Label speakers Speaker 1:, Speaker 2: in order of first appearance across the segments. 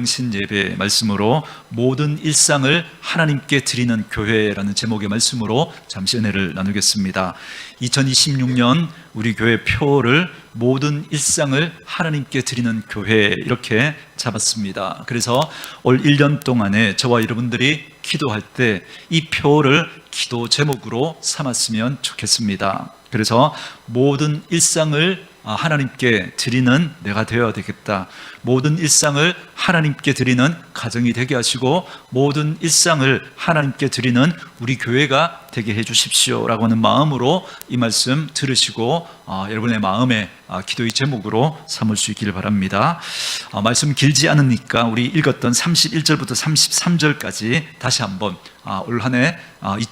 Speaker 1: 영신 예배 말씀으로 모든 일상을 하나님께 드리는 교회라는 제목의 말씀으로 잠시 은혜를 나누겠습니다. 2026년 우리 교회 표를 모든 일상을 하나님께 드리는 교회 이렇게 잡았습니다. 그래서 올 1년 동안에 저와 여러분들이 기도할 때 이 표를 기도 제목으로 삼았으면 좋겠습니다. 그래서 모든 일상을 하나님께 드리는 내가 되어야 되겠다. 모든 일상을 하나님께 드리는 가정이 되게 하시고 모든 일상을 하나님께 드리는 우리 교회가 되게 해 주십시오 라고 하는 마음으로 이 말씀 들으시고 여러분의 마음에 기도의 제목으로 삼을 수 있기를 바랍니다. 말씀 길지 않으니까 우리 읽었던 31절부터 33절까지 다시 한번 올 한해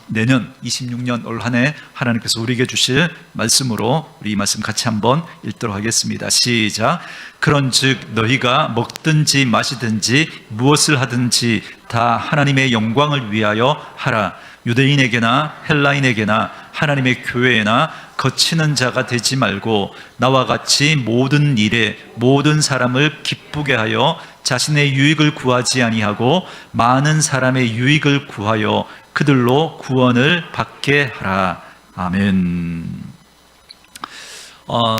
Speaker 1: 내년 26년 올 한해 하나님께서 우리에게 주실 말씀으로 우리 이 말씀 같이 한번 읽도록 하겠습니다. 시작. 그런즉 너희가 먹든지 마시든지 무엇을 하든지 다 하나님의 영광을 위하여 하라. 유대인에게나 헬라인에게나 하나님의 교회에나 거치는 자가 되지 말고 나와 같이 모든 일에 모든 사람을 기쁘게 하여 자신의 유익을 구하지 아니하고 많은 사람의 유익을 구하여 그들로 구원을 받게 하라. 아멘.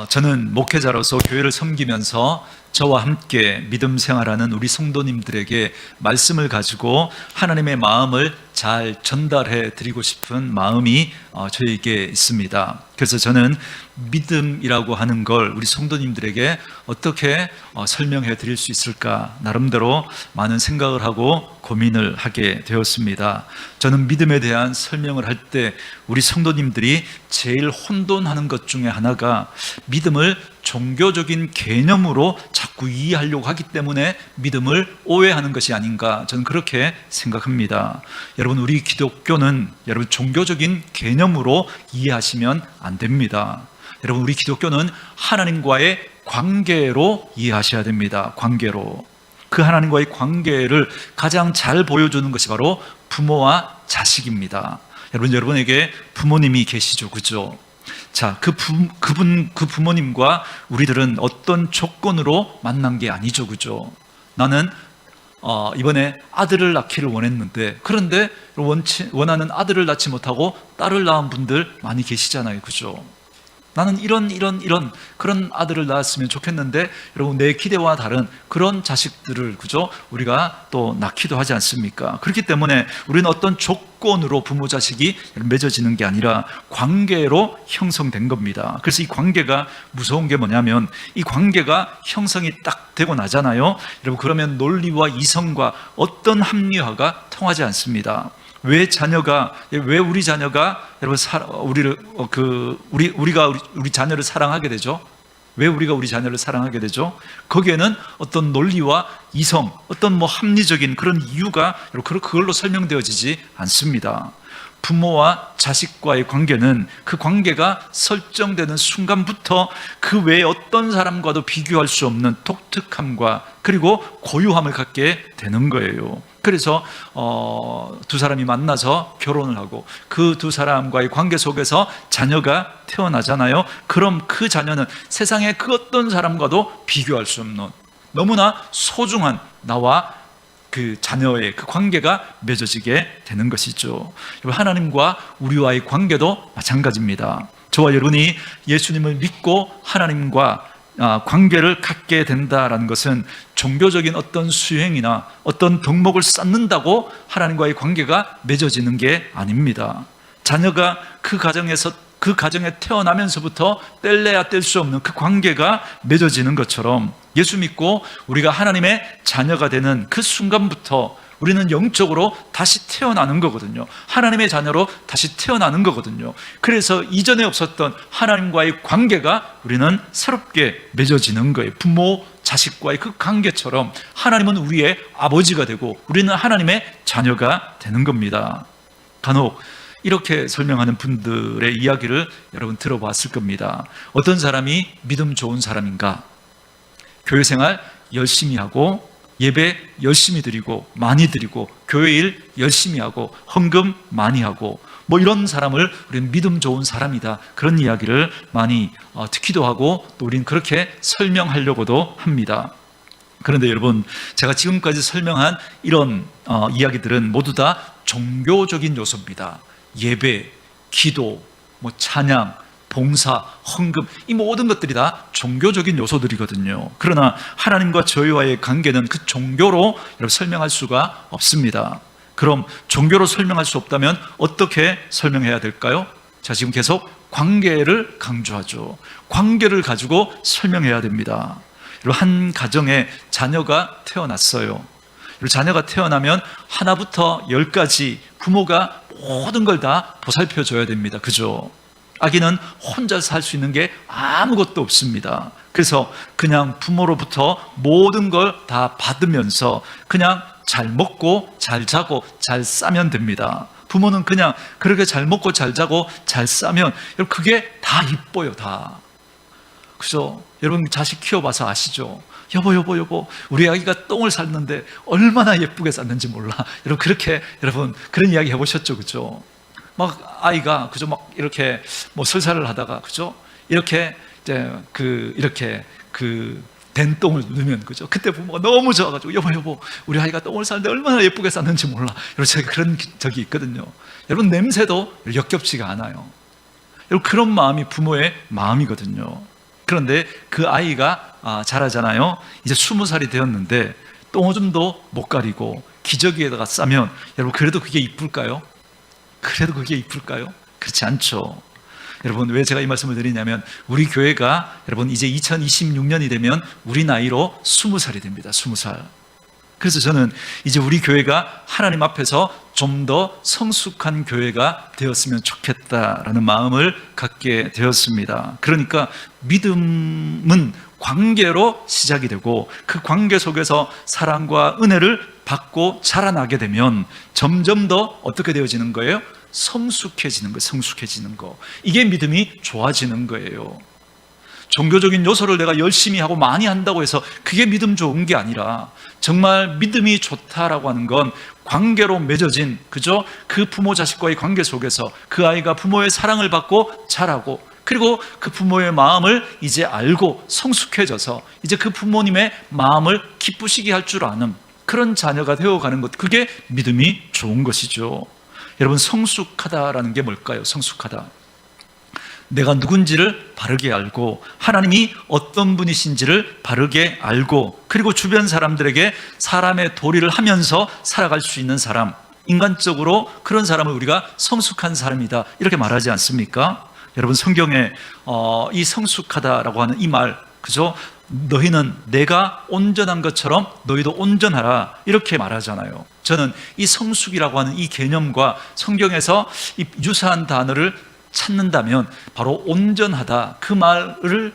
Speaker 1: 저는 목회자로서 교회를 섬기면서 저와 함께 믿음 생활하는 우리 성도님들에게 말씀을 가지고 하나님의 마음을 잘 전달해 드리고 싶은 마음이 저에게 있습니다. 그래서 저는 믿음이라고 하는 걸 우리 성도님들에게 어떻게 설명해 드릴 수 있을까 나름대로 많은 생각을 하고 고민을 하게 되었습니다. 저는 믿음에 대한 설명을 할 때 우리 성도님들이 제일 혼돈하는 것 중에 하나가 믿음을 종교적인 개념으로 자꾸 이해하려고 하기 때문에 믿음을 오해하는 것이 아닌가 저는 그렇게 생각합니다. 여러분, 우리 기독교는 여러분 종교적인 개념으로 이해하시면 안 됩니다. 여러분, 우리 기독교는 하나님과의 관계로 이해하셔야 됩니다. 관계로. 그 하나님과의 관계를 가장 잘 보여주는 것이 바로 부모와 자식입니다. 여러분에게 부모님이 계시죠, 그죠? 자, 그 부모님과 우리들은 어떤 조건으로 만난 게 아니죠, 그죠? 나는 이번에 아들을 낳기를 원했는데, 그런데 원하는 아들을 낳지 못하고 딸을 낳은 분들 많이 계시잖아요, 그죠? 나는 이런 그런 아들을 낳았으면 좋겠는데, 여러분, 내 기대와 다른 그런 자식들을, 그죠? 우리가 또 낳기도 하지 않습니까? 그렇기 때문에 우리는 어떤 조건으로 부모 자식이 맺어지는 게 아니라 관계로 형성된 겁니다. 그래서 이 관계가 무서운 게 뭐냐면, 이 관계가 형성이 딱 되고 나잖아요. 여러분, 그러면 논리와 이성과 어떤 합리화가 통하지 않습니다. 왜 우리 자녀가 여러분 우리 자녀를 사랑하게 되죠? 왜 우리가 우리 자녀를 사랑하게 되죠? 거기에는 어떤 논리와 이성, 어떤 합리적인 그런 이유가 그걸로 설명되어지지 않습니다. 부모와 자식과의 관계는 그 관계가 설정되는 순간부터 그 외에 어떤 사람과도 비교할 수 없는 독특함과 그리고 고유함을 갖게 되는 거예요. 그래서 두 사람이 만나서 결혼을 하고 그 두 사람과의 관계 속에서 자녀가 태어나잖아요. 그럼 그 자녀는 세상의 그 어떤 사람과도 비교할 수 없는 너무나 소중한 나와 그 자녀의 그 관계가 맺어지게 되는 것이죠. 하나님과 우리와의 관계도 마찬가지입니다. 저와 여러분이 예수님을 믿고 하나님과 관계를 갖게 된다라는 것은 종교적인 어떤 수행이나 어떤 덕목을 쌓는다고 하나님과의 관계가 맺어지는 게 아닙니다. 자녀가 그 가정에 태어나면서부터 뗄래야 뗄 수 없는 그 관계가 맺어지는 것처럼 예수 믿고 우리가 하나님의 자녀가 되는 그 순간부터 우리는 영적으로 다시 태어나는 거거든요. 하나님의 자녀로 다시 태어나는 거거든요. 그래서 이전에 없었던 하나님과의 관계가 우리는 새롭게 맺어지는 거예요. 부모, 자식과의 그 관계처럼 하나님은 우리의 아버지가 되고 우리는 하나님의 자녀가 되는 겁니다. 간혹 이렇게 설명하는 분들의 이야기를 여러분 들어봤을 겁니다. 어떤 사람이 믿음 좋은 사람인가? 교회 생활 열심히 하고 예배 열심히 드리고 많이 드리고 교회 일 열심히 하고 헌금 많이 하고 이런 사람을 우리는 믿음 좋은 사람이다, 그런 이야기를 많이 듣기도 하고 또 우리는 그렇게 설명하려고도 합니다. 그런데 여러분, 제가 지금까지 설명한 이런 이야기들은 모두 다 종교적인 요소입니다. 예배, 기도, 찬양, 봉사, 헌금, 이 모든 것들이 다 종교적인 요소들이거든요. 그러나 하나님과 저희와의 관계는 그 종교로 설명할 수가 없습니다. 그럼 종교로 설명할 수 없다면 어떻게 설명해야 될까요? 자, 지금 계속 관계를 강조하죠. 관계를 가지고 설명해야 됩니다. 한 가정에 자녀가 태어났어요. 자녀가 태어나면 하나부터 10까지 부모가 모든 걸 다 보살펴줘야 됩니다. 그죠? 아기는 혼자 살 수 있는 게 아무것도 없습니다. 그래서 그냥 부모로부터 모든 걸 다 받으면서 그냥 잘 먹고 잘 자고 잘 싸면 됩니다. 부모는 그냥 그렇게 잘 먹고 잘 자고 잘 싸면 그게 다 이뻐요, 다. 그죠? 여러분 자식 키워봐서 아시죠? 여보, 우리 아기가 똥을 쌌는데 얼마나 예쁘게 쌌는지 몰라. 여러분 그런 이야기 해보셨죠, 그죠? 아이가 그죠, 이렇게 설사를 하다가 그죠, 이렇게 이제 이렇게 된 똥을 누면 그죠, 그때 부모가 너무 좋아가지고 여보, 우리 아이가 똥을 쌌는데 얼마나 예쁘게 쌌는지 몰라. 여러분 제가 그런 적이 있거든요. 여러분 냄새도 역겹지가 않아요. 여러분 그런 마음이 부모의 마음이거든요. 그런데 그 아이가 자라잖아요. 이제 20살이 되었는데 똥오줌도 못 가리고 기저귀에다가 싸면 여러분 그래도 그게 이쁠까요? 그렇지 않죠. 여러분 왜 제가 이 말씀을 드리냐면 우리 교회가 여러분 이제 2026년이 되면 우리 나이로 20살이 됩니다. 20살. 그래서 저는 이제 우리 교회가 하나님 앞에서 좀 더 성숙한 교회가 되었으면 좋겠다라는 마음을 갖게 되었습니다. 그러니까 믿음은 관계로 시작이 되고 그 관계 속에서 사랑과 은혜를 받고 자라나게 되면 점점 더 어떻게 되어지는 거예요? 성숙해지는 거. 이게 믿음이 좋아지는 거예요. 종교적인 요소를 내가 열심히 하고 많이 한다고 해서 그게 믿음 좋은 게 아니라, 정말 믿음이 좋다라고 하는 건 관계로 맺어진, 그죠? 그 부모 자식과의 관계 속에서 그 아이가 부모의 사랑을 받고 자라고, 그리고 그 부모의 마음을 이제 알고 성숙해져서 이제 그 부모님의 마음을 기쁘시게 할 줄 아는 그런 자녀가 되어가는 것, 그게 믿음이 좋은 것이죠. 여러분, 성숙하다라는 게 뭘까요? 성숙하다, 내가 누군지를 바르게 알고 하나님이 어떤 분이신지를 바르게 알고, 그리고 주변 사람들에게 사람의 도리를 하면서 살아갈 수 있는 사람, 인간적으로 그런 사람을 우리가 성숙한 사람이다 이렇게 말하지 않습니까? 여러분, 성경에 이 성숙하다라고 하는 이 말, 그죠? 너희는 내가 온전한 것처럼 너희도 온전하라 이렇게 말하잖아요. 저는 이 성숙이라고 하는 이 개념과 성경에서 이 유사한 단어를 찾는다면 바로 온전하다, 그 말을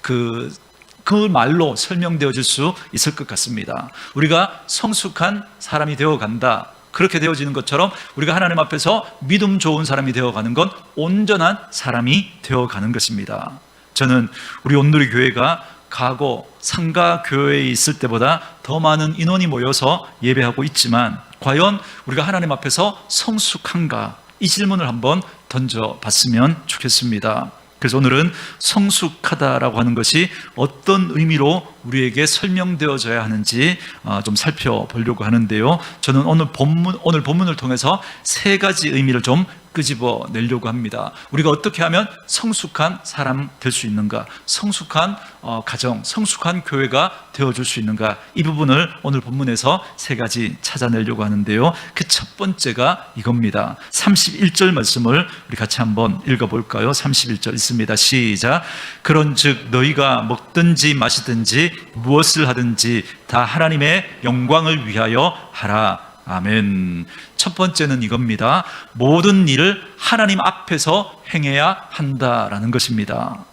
Speaker 1: 그 말로 설명되어질 수 있을 것 같습니다. 우리가 성숙한 사람이 되어간다, 그렇게 되어지는 것처럼 우리가 하나님 앞에서 믿음 좋은 사람이 되어가는 건 온전한 사람이 되어가는 것입니다. 저는 우리 온누리 교회가 과거 상가 교회에 있을 때보다 더 많은 인원이 모여서 예배하고 있지만, 과연 우리가 하나님 앞에서 성숙한가, 이 질문을 한번 던져봤으면 좋겠습니다. 그래서 오늘은 성숙하다라고 하는 것이 어떤 의미로 우리에게 설명되어져야 하는지 좀 살펴보려고 하는데요, 저는 오늘 본문을 통해서 세 가지 의미를 좀 끄집어 내려고 합니다. 우리가 어떻게 하면 성숙한 사람 될 수 있는가, 성숙한 가정, 성숙한 교회가 되어줄 수 있는가, 이 부분을 오늘 본문에서 세 가지 찾아내려고 하는데요, 그 첫 번째가 이겁니다. 31절 말씀을 우리 같이 한번 읽어볼까요? 31절 있습니다. 시작. 그런즉 너희가 먹든지 마시든지 무엇을 하든지 다 하나님의 영광을 위하여 하라. 아멘. 첫 번째는 이겁니다. 모든 일을 하나님 앞에서 행해야 한다라는 것입니다.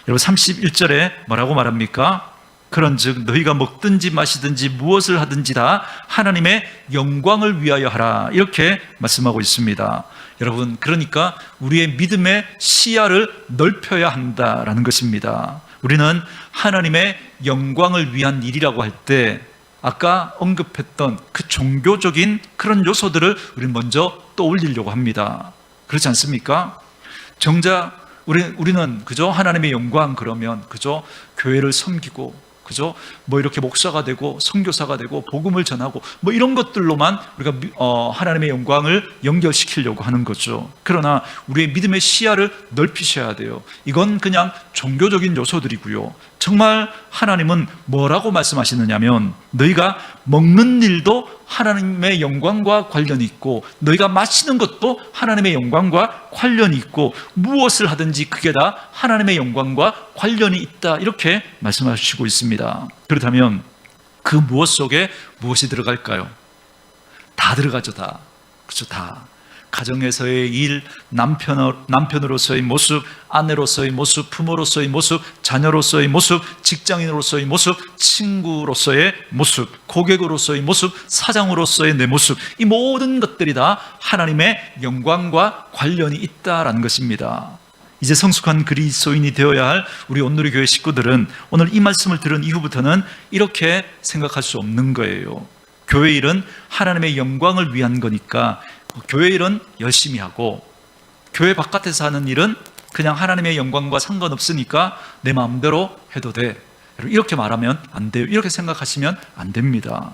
Speaker 1: 여러분, 31절에 뭐라고 말합니까? 그런즉 너희가 먹든지 마시든지 무엇을 하든지 다 하나님의 영광을 위하여 하라, 이렇게 말씀하고 있습니다. 여러분, 그러니까 우리의 믿음의 시야를 넓혀야 한다라는 것입니다. 우리는 하나님의 영광을 위한 일이라고 할 때 아까 언급했던 그 종교적인 그런 요소들을 우리는 먼저 떠올리려고 합니다. 그렇지 않습니까? 정작 우리는 그죠? 하나님의 영광 그러면 그죠? 교회를 섬기고, 그죠? 뭐 이렇게 목사가 되고 선교사가 되고 복음을 전하고 뭐 이런 것들로만 우리가 하나님의 영광을 연결시키려고 하는 거죠. 그러나 우리의 믿음의 시야를 넓히셔야 돼요. 이건 그냥 종교적인 요소들이고요, 정말 하나님은 뭐라고 말씀하시느냐면, 너희가 먹는 일도 하나님의 영광과 관련이 있고, 너희가 마시는 것도 하나님의 영광과 관련이 있고, 무엇을 하든지 그게 다 하나님의 영광과 관련이 있다, 이렇게 말씀하시고 있습니다. 그렇다면 그 무엇 속에 무엇이 들어갈까요? 다 들어가죠. 다. 그렇죠. 다. 가정에서의 일, 남편으로서의 모습, 아내로서의 모습, 부모로서의 모습, 자녀로서의 모습, 직장인으로서의 모습, 친구로서의 모습, 고객으로서의 모습, 사장으로서의 내 모습, 이 모든 것들이 다 하나님의 영광과 관련이 있다라는 것입니다. 이제 성숙한 그리스도인이 되어야 할 우리 온누리 교회 식구들은 오늘 이 말씀을 들은 이후부터는 이렇게 생각할 수 없는 거예요. 교회 일은 하나님의 영광을 위한 거니까 교회 일은 열심히 하고, 교회 바깥에서 하는 일은 그냥 하나님의 영광과 상관없으니까 내 마음대로 해도 돼, 이렇게 말하면 안 돼요. 이렇게 생각하시면 안 됩니다.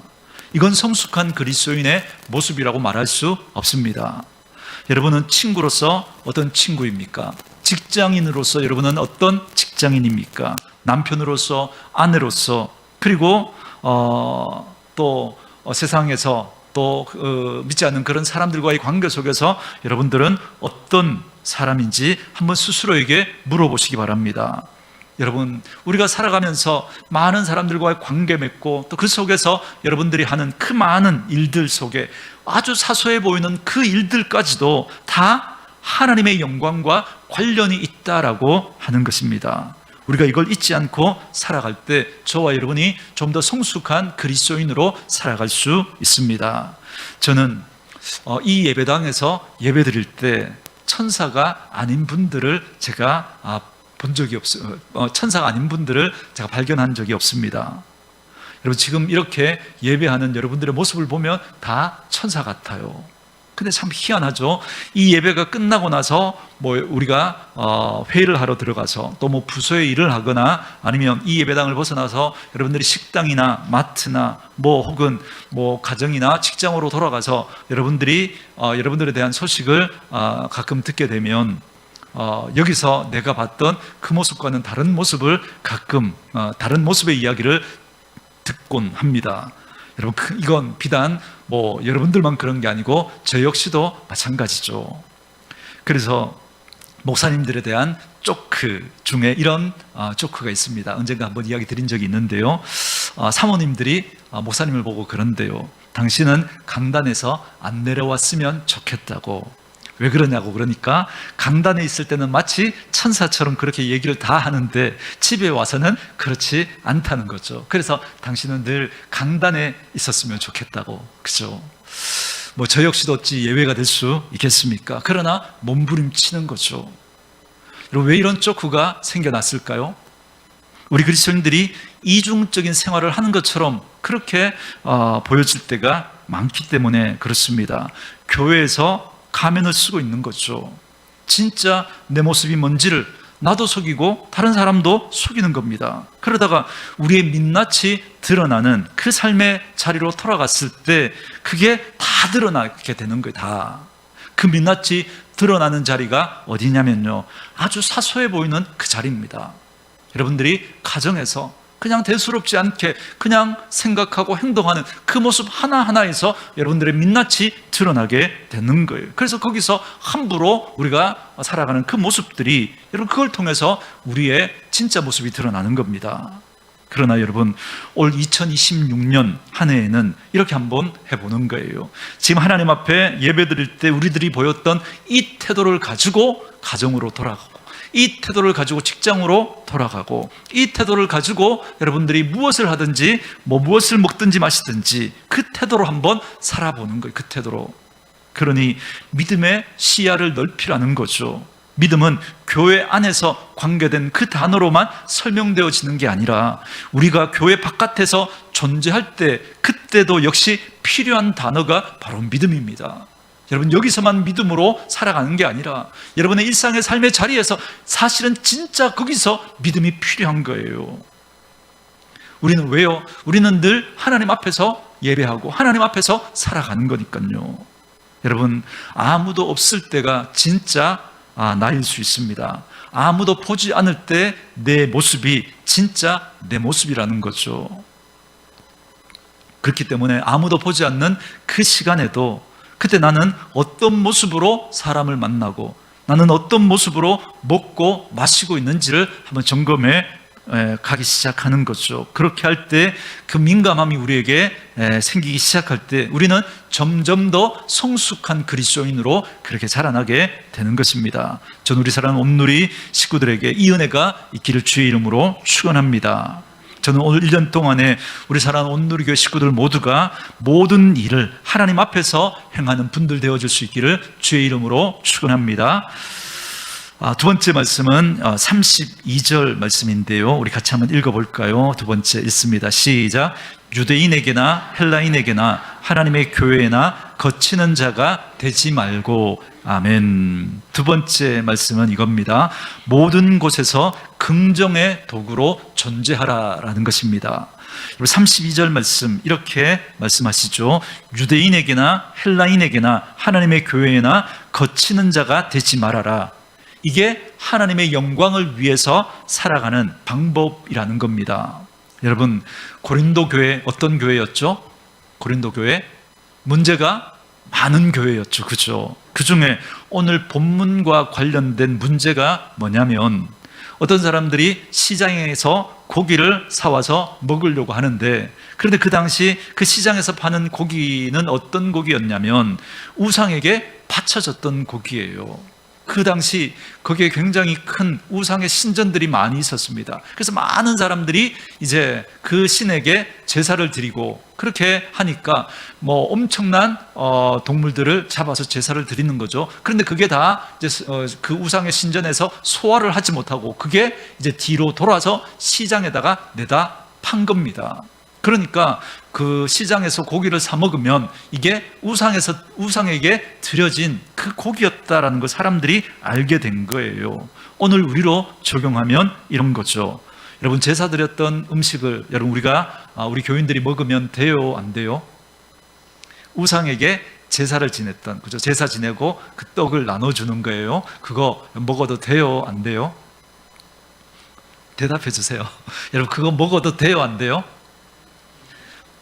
Speaker 1: 이건 성숙한 그리스도인의 모습이라고 말할 수 없습니다. 여러분은 친구로서 어떤 친구입니까? 직장인으로서 여러분은 어떤 직장인입니까? 남편으로서, 아내로서, 그리고 또 세상에서 또 믿지 않는 그런 사람들과의 관계 속에서 여러분들은 어떤 사람인지 한번 스스로에게 물어보시기 바랍니다. 여러분, 우리가 살아가면서 많은 사람들과의 관계 맺고, 또 그 속에서 여러분들이 하는 그 많은 일들 속에 아주 사소해 보이는 그 일들까지도 다 하나님의 영광과 관련이 있다라고 하는 것입니다. 우리가 이걸 잊지 않고 살아갈 때 저와 여러분이 좀 더 성숙한 그리스도인으로 살아갈 수 있습니다. 저는 이 예배당에서 예배드릴 때 천사가 아닌 분들을 제가 본 적이 없어요. 천사가 아닌 분들을 제가 발견한 적이 없습니다. 여러분, 지금 이렇게 예배하는 여러분들의 모습을 보면 다 천사 같아요. 근데 참 희한하죠. 이 예배가 끝나고 나서 우리가 회의를 하러 들어가서 또 부서의 일을 하거나 아니면 이 예배당을 벗어나서 여러분들이 식당이나 마트나 혹은 가정이나 직장으로 돌아가서 여러분들에 대한 소식을 가끔 듣게 되면 여기서 내가 봤던 그 모습과는 다른 모습을 가끔 다른 모습의 이야기를 듣곤 합니다. 여러분, 이건 비단 여러분들만 그런 게 아니고 저 역시도 마찬가지죠. 그래서 목사님들에 대한 조크 중에 이런 조크가 있습니다. 언젠가 한번 이야기 드린 적이 있는데요. 사모님들이 목사님을 보고 그런데요, 당신은 강단에서 안 내려왔으면 좋겠다고. 왜 그러냐고. 그러니까 강단에 있을 때는 마치 천사처럼 그렇게 얘기를 다 하는데 집에 와서는 그렇지 않다는 거죠. 그래서 당신은 늘 강단에 있었으면 좋겠다고. 그죠? 저 역시도 어찌 예외가 될 수 있겠습니까? 그러나 몸부림치는 거죠. 여러분, 왜 이런 쪼크가 생겨났을까요? 우리 그리스도인들이 이중적인 생활을 하는 것처럼 그렇게 보여질 때가 많기 때문에 그렇습니다. 교회에서 가면을 쓰고 있는 거죠. 진짜 내 모습이 뭔지를 나도 속이고 다른 사람도 속이는 겁니다. 그러다가 우리의 민낯이 드러나는 그 삶의 자리로 돌아갔을 때 그게 다 드러나게 되는 거예요. 다. 그 민낯이 드러나는 자리가 어디냐면요, 아주 사소해 보이는 그 자리입니다. 여러분들이 가정에서 그냥 대수롭지 않게 그냥 생각하고 행동하는 그 모습 하나하나에서 여러분들의 민낯이 드러나게 되는 거예요. 그래서 거기서 함부로 우리가 살아가는 그 모습들이 여러분, 그걸 통해서 우리의 진짜 모습이 드러나는 겁니다. 그러나 여러분, 올 2026년 한 해에는 이렇게 한번 해보는 거예요. 지금 하나님 앞에 예배드릴 때 우리들이 보였던 이 태도를 가지고 가정으로 돌아가고, 이 태도를 가지고 직장으로 돌아가고, 이 태도를 가지고 여러분들이 무엇을 하든지 무엇을 먹든지 마시든지 그 태도로 한번 살아보는 거예요. 그 태도로. 그러니 믿음의 시야를 넓히라는 거죠. 믿음은 교회 안에서 관계된 그 단어로만 설명되어지는 게 아니라 우리가 교회 바깥에서 존재할 때 그때도 역시 필요한 단어가 바로 믿음입니다. 여러분, 여기서만 믿음으로 살아가는 게 아니라 여러분의 일상의 삶의 자리에서 사실은 진짜 거기서 믿음이 필요한 거예요. 우리는 왜요? 우리는 늘 하나님 앞에서 예배하고 하나님 앞에서 살아가는 거니까요. 여러분, 아무도 없을 때가 진짜 나일 수 있습니다. 아무도 보지 않을 때 내 모습이 진짜 내 모습이라는 거죠. 그렇기 때문에 아무도 보지 않는 그 시간에도 그때 나는 어떤 모습으로 사람을 만나고 나는 어떤 모습으로 먹고 마시고 있는지를 한번 점검해 가기 시작하는 거죠. 그렇게 할 때 그 민감함이 우리에게 생기기 시작할 때 우리는 점점 더 성숙한 그리스도인으로 그렇게 자라나게 되는 것입니다. 전 우리 사랑하는 온누리 식구들에게 이 은혜가 있기를 주의 이름으로 축원합니다. 저는 오늘 1년 동안에 우리 사랑하는 온누리교회 식구들 모두가 모든 일을 하나님 앞에서 행하는 분들 되어줄 수 있기를 주의 이름으로 축원합니다. 두 번째 말씀은 32절 말씀인데요, 우리 같이 한번 읽어볼까요? 두 번째 읽습니다. 시작. 유대인에게나 헬라인에게나 하나님의 교회나 거치는 자가 되지 말고. 아멘. 두 번째 말씀은 이겁니다. 모든 곳에서 긍정의 도구로 존재하라라는 것입니다. 32절 말씀 이렇게 말씀하시죠. 유대인에게나 헬라인에게나 하나님의 교회나 거치는 자가 되지 말아라. 이게 하나님의 영광을 위해서 살아가는 방법이라는 겁니다. 여러분, 고린도 교회 어떤 교회였죠? 고린도 교회 문제가 많은 교회였죠. 그죠? 그 중에 오늘 본문과 관련된 문제가 뭐냐면 어떤 사람들이 시장에서 고기를 사와서 먹으려고 하는데, 그런데 그 당시 그 시장에서 파는 고기는 어떤 고기였냐면 우상에게 바쳐졌던 고기예요. 그 당시 거기에 굉장히 큰 우상의 신전들이 많이 있었습니다. 그래서 많은 사람들이 이제 그 신에게 제사를 드리고, 그렇게 하니까 뭐 엄청난 동물들을 잡아서 제사를 드리는 거죠. 그런데 그게 다 이제 그 우상의 신전에서 소화를 하지 못하고 그게 이제 뒤로 돌아서 시장에다가 내다 판 겁니다. 그러니까 그 시장에서 고기를 사 먹으면 이게 우상에게 드려진 그 고기였다라는 걸 사람들이 알게 된 거예요. 오늘 우리로 적용하면 이런 거죠. 여러분, 제사 드렸던 음식을 여러분 우리 교인들이 먹으면 돼요, 안 돼요? 우상에게 제사를 지냈던, 그죠? 제사 지내고 그 떡을 나눠주는 거예요. 그거 먹어도 돼요, 안 돼요? 대답해 주세요. 여러분, 그거 먹어도 돼요, 안 돼요?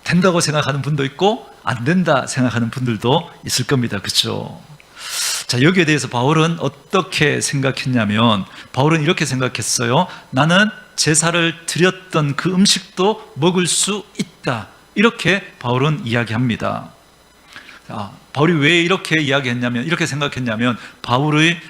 Speaker 1: 된다고 생각하는 분도 있고 안 된다 생각하는 분들도 있을 겁니다. 그렇죠? 자, 여기에 대해서 바울은 어떻게 생각했냐면, 바울은 이렇게 생각했어요. 나는 제사를 드렸던 그 음식도 먹을 수 있다, 이렇게 바울은 이야기합니다. 자, 바울이 왜 이렇게 이야기했냐면, 이렇게 생각했냐면, 바울의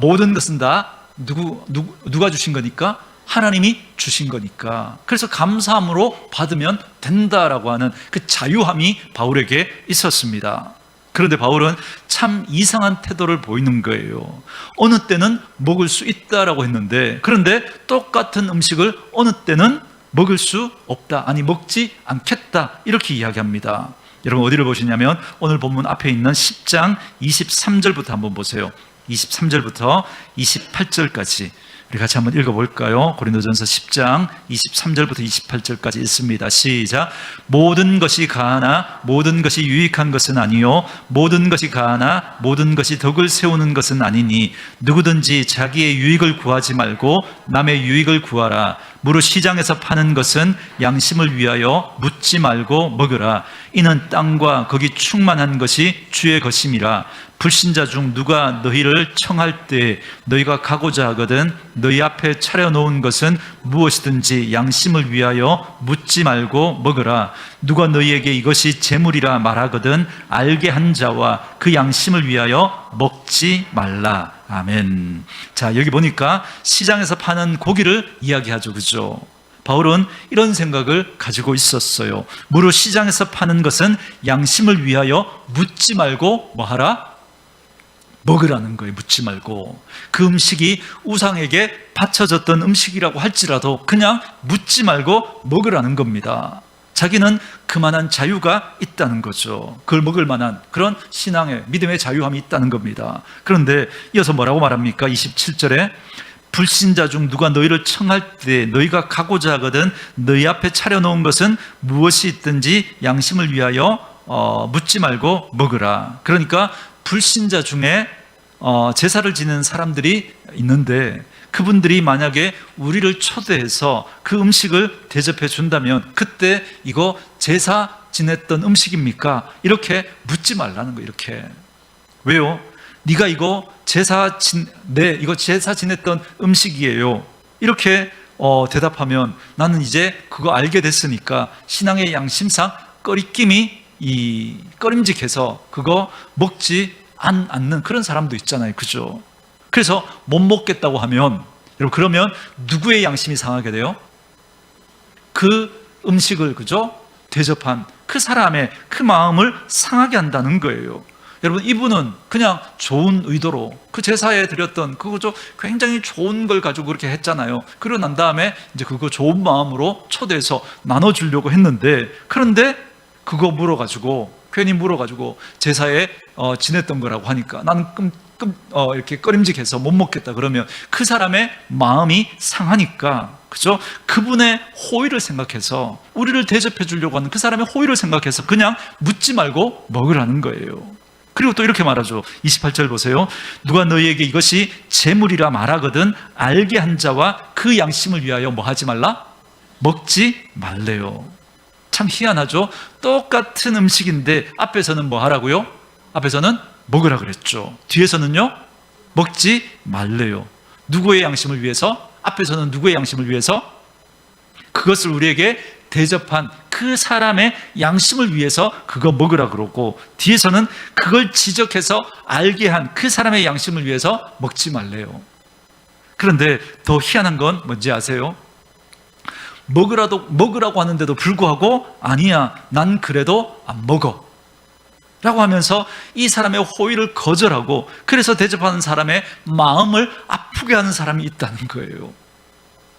Speaker 1: 모든 것은 다 누가 주신 거니까? 하나님이 주신 거니까. 그래서 감사함으로 받으면 된다라고 하는 그 자유함이 바울에게 있었습니다. 그런데 바울은 참 이상한 태도를 보이는 거예요. 어느 때는 먹을 수 있다라고 했는데, 그런데 똑같은 음식을 어느 때는 먹을 수 없다, 아니 먹지 않겠다, 이렇게 이야기합니다. 여러분, 어디를 보시냐면 오늘 본문 앞에 있는 10장 23절부터 한번 보세요. 23절부터 28절까지 우리 같이 한번 읽어볼까요? 고린도전서 10장 23절부터 28절까지 읽습니다. 시작. 모든 것이 가하나 모든 것이 유익한 것은 아니요, 모든 것이 가하나 모든 것이 덕을 세우는 것은 아니니 누구든지 자기의 유익을 구하지 말고 남의 유익을 구하라. 무릇 시장에서 파는 것은 양심을 위하여 묻지 말고 먹으라. 이는 땅과 거기 충만한 것이 주의 것임이라. 불신자 중 누가 너희를 청할 때 너희가 가고자 하거든 너희 앞에 차려놓은 것은 무엇이든지 양심을 위하여 묻지 말고 먹으라. 누가 너희에게 이것이 재물이라 말하거든 알게 한 자와 그 양심을 위하여 먹지 말라. 아멘. 자, 여기 보니까 시장에서 파는 고기를 이야기하죠, 그죠? 바울은 이런 생각을 가지고 있었어요. 무릇 시장에서 파는 것은 양심을 위하여 묻지 말고 뭐하라? 먹으라는 거예요. 묻지 말고. 그 음식이 우상에게 바쳐졌던 음식이라고 할지라도 그냥 묻지 말고 먹으라는 겁니다. 자기는 그만한 자유가 있다는 거죠. 그걸 먹을 만한 그런 신앙의, 믿음의 자유함이 있다는 겁니다. 그런데 이어서 뭐라고 말합니까? 27절에 불신자 중 누가 너희를 청할 때 너희가 가고자 하거든 너희 앞에 차려놓은 것은 무엇이 있든지 양심을 위하여 묻지 말고 먹으라. 그러니까 불신자 중에 제사를 지내는 사람들이 있는데 그분들이 만약에 우리를 초대해서 그 음식을 대접해 준다면 그때 이거 제사 지냈던 음식입니까? 이렇게 묻지 말라는 거예요. 이렇게. 왜요? 네가 이거 이거 제사 지냈던 음식이에요, 이렇게 대답하면 나는 이제 그거 알게 됐으니까 신앙의 양심상 꺼림직해서 그거 먹지 않는 그런 사람도 있잖아요, 그죠? 그래서 못 먹겠다고 하면, 여러분, 그러면 누구의 양심이 상하게 돼요? 그 음식을, 그죠? 대접한 그 사람의 그 마음을 상하게 한다는 거예요. 여러분, 이분은 그냥 좋은 의도로 그 제사에 드렸던 그거 굉장히 좋은 걸 가지고 그렇게 했잖아요. 그러고 난 다음에 이제 그거 좋은 마음으로 초대해서 나눠주려고 했는데, 그런데 그거 괜히 물어가지고 제사에 지냈던 거라고 하니까 나는 이렇게 꺼림직해서 못 먹겠다 그러면 그 사람의 마음이 상하니까, 그죠? 그분의 호의를 생각해서, 우리를 대접해 주려고 하는 그 사람의 호의를 생각해서 그냥 묻지 말고 먹으라는 거예요. 그리고 또 이렇게 말하죠. 28절 보세요. 누가 너희에게 이것이 재물이라 말하거든 알게 한 자와 그 양심을 위하여 뭐 하지 말라? 먹지 말래요. 참 희한하죠? 똑같은 음식인데 앞에서는 뭐 하라고요? 앞에서는 먹으라 그랬죠. 뒤에서는요? 먹지 말래요. 누구의 양심을 위해서? 앞에서는 누구의 양심을 위해서? 그것을 우리에게 대접한 그 사람의 양심을 위해서 그거 먹으라 그러고, 뒤에서는 그걸 지적해서 알게 한 그 사람의 양심을 위해서 먹지 말래요. 그런데 더 희한한 건 뭔지 아세요? 먹으라고 하는데도 불구하고 아니야, 난 그래도 안 먹어 라고 하면서 이 사람의 호의를 거절하고, 그래서 대접하는 사람의 마음을 아프게 하는 사람이 있다는 거예요.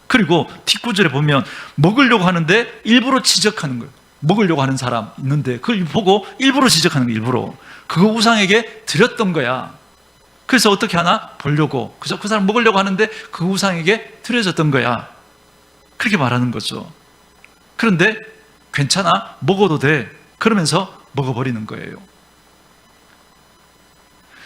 Speaker 1: 그리고 뒷구절에 보면 먹으려고 하는데 일부러 지적하는 거예요. 먹으려고 하는 사람 있는데 그걸 보고 일부러 지적하는 거예요. 일부러 그거 우상에게 드렸던 거야. 그래서 어떻게 하나 보려고, 그래서 그 사람 먹으려고 하는데 그 우상에게 드려졌던 거야, 그렇게 말하는 거죠. 그런데 괜찮아, 먹어도 돼, 그러면서 먹어버리는 거예요.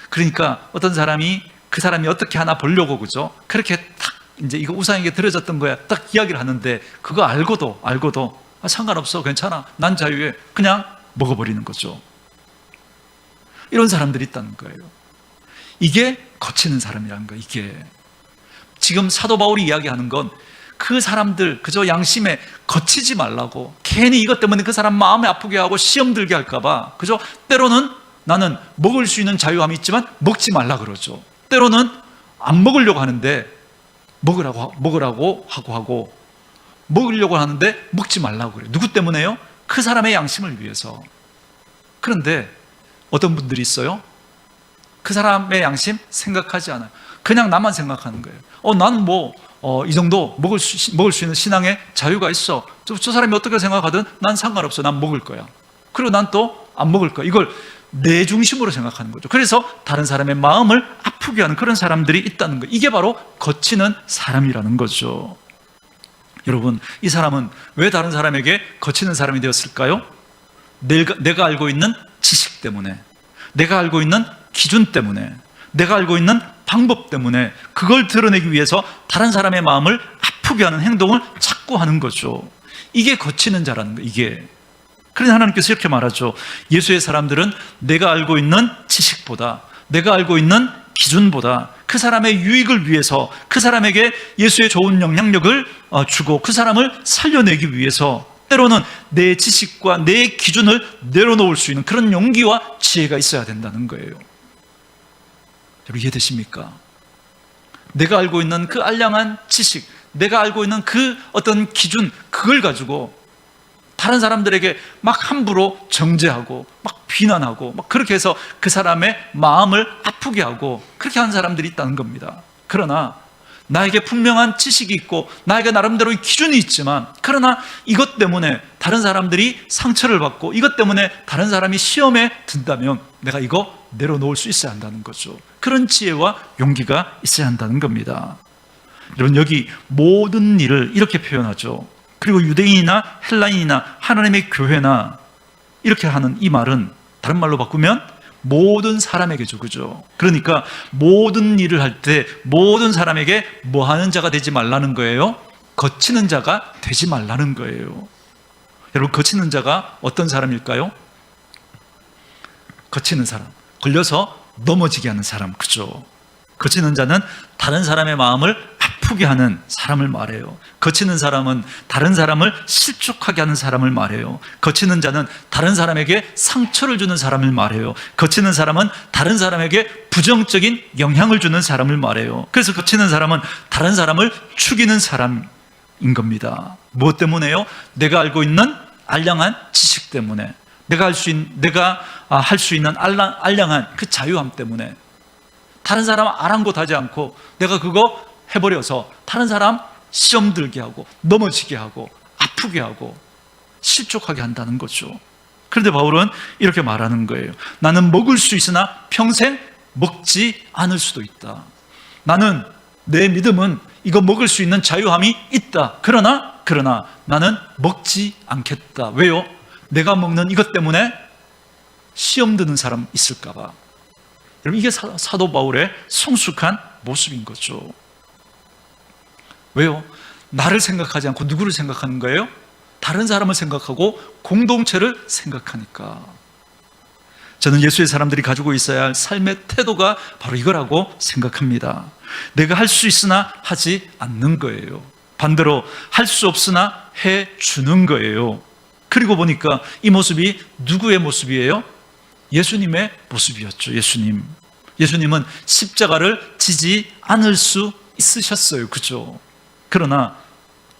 Speaker 1: 그러니까 어떤 사람이 그 사람이 어떻게 하나 보려고, 그죠? 그렇게 탁 이제 이거 우상에게 드려졌던 거야 딱 이야기를 하는데, 그거 알고도 상관없어, 괜찮아, 난 자유해, 그냥 먹어버리는 거죠. 이런 사람들이 있다는 거예요. 이게 거치는 사람이라는 거예요. 이게 지금 사도 바울이 이야기하는 건 그 사람들 그저 양심에 거치지 말라고, 괜히 이것 때문에 그 사람 마음에 아프게 하고 시험 들게 할까봐 그저 때로는 나는 먹을 수 있는 자유함이 있지만 먹지 말라 그러죠. 때로는 안 먹으려고 하는데 먹으라고 하고 먹으려고 하는데 먹지 말라고 그래요. 누구 때문에요? 그 사람의 양심을 위해서. 그런데 어떤 분들이 있어요, 그 사람의 양심 생각하지 않아요. 그냥 나만 생각하는 거예요. 나는 이 정도 먹을 수 있는 신앙의 자유가 있어, 저 사람이 어떻게 생각하든 난 상관없어, 난 먹을 거야, 그리고 난 또 안 먹을 거야, 이걸 내 중심으로 생각하는 거죠. 그래서 다른 사람의 마음을 아프게 하는 그런 사람들이 있다는 거예요. 이게 바로 거치는 사람이라는 거죠. 여러분, 이 사람은 왜 다른 사람에게 거치는 사람이 되었을까요? 내가 알고 있는 지식 때문에, 내가 알고 있는 기준 때문에, 내가 알고 있는 방법 때문에 그걸 드러내기 위해서 다른 사람의 마음을 아프게 하는 행동을 자꾸 하는 거죠. 이게 거치는 자라는 거예요. 이게. 그래서 하나님께서 이렇게 말하죠. 예수의 사람들은 내가 알고 있는 지식보다, 내가 알고 있는 기준보다 그 사람의 유익을 위해서, 그 사람에게 예수의 좋은 영향력을 주고 그 사람을 살려내기 위해서 때로는 내 지식과 내 기준을 내려놓을 수 있는 그런 용기와 지혜가 있어야 된다는 거예요. 여러분, 이해되십니까? 내가 알고 있는 그 알량한 지식, 내가 알고 있는 그 어떤 기준, 그걸 가지고 다른 사람들에게 막 함부로 정죄하고 막 비난하고 막 그렇게 해서 그 사람의 마음을 아프게 하고 그렇게 하는 사람들이 있다는 겁니다. 그러나 나에게 분명한 지식이 있고 나에게 나름대로의 기준이 있지만, 그러나 이것 때문에 다른 사람들이 상처를 받고 이것 때문에 다른 사람이 시험에 든다면 내가 이거 내려놓을 수 있어야 한다는 거죠. 그런 지혜와 용기가 있어야 한다는 겁니다. 여러분, 여기 모든 일을 이렇게 표현하죠. 그리고 유대인이나 헬라인이나 하나님의 교회나 이렇게 하는 이 말은 다른 말로 바꾸면 모든 사람에게죠. 그죠? 그러니까 모든 일을 할 때 모든 사람에게 뭐 하는 자가 되지 말라는 거예요? 거치는 자가 되지 말라는 거예요. 여러분, 거치는 자가 어떤 사람일까요? 거치는 사람, 걸려서 넘어지게 하는 사람, 그죠? 거치는 자는 다른 사람의 마음을 아프게 하는 사람을 말해요. 거치는 사람은 다른 사람을 실족하게 하는 사람을 말해요. 거치는 자는 다른 사람에게 상처를 주는 사람을 말해요. 거치는 사람은 다른 사람에게 부정적인 영향을 주는 사람을 말해요. 그래서 거치는 사람은 다른 사람을 죽이는 사람인 겁니다. 무엇 때문에요? 내가 알고 있는 알량한 지식 때문에, 내가 할 수 있는 알량한 그 자유함 때문에 다른 사람 아랑곳하지 않고 내가 그거 해버려서 다른 사람 시험 들게 하고 넘어지게 하고 아프게 하고 실족하게 한다는 거죠. 그런데 바울은 이렇게 말하는 거예요. 나는 먹을 수 있으나 평생 먹지 않을 수도 있다. 나는, 내 믿음은 이거 먹을 수 있는 자유함이 있다. 그러나 나는 먹지 않겠다. 왜요? 내가 먹는 이것 때문에 시험 드는 사람 있을까 봐. 여러분, 이게 사도 바울의 성숙한 모습인 거죠. 왜요? 나를 생각하지 않고 누구를 생각하는 거예요? 다른 사람을 생각하고 공동체를 생각하니까. 저는 예수의 사람들이 가지고 있어야 할 삶의 태도가 바로 이거라고 생각합니다. 내가 할 수 있으나 하지 않는 거예요. 반대로 할 수 없으나 해주는 거예요. 그리고 보니까 이 모습이 누구의 모습이에요? 예수님의 모습이었죠. 예수님은 십자가를 지지 않을 수 있으셨어요. 그죠? 그러나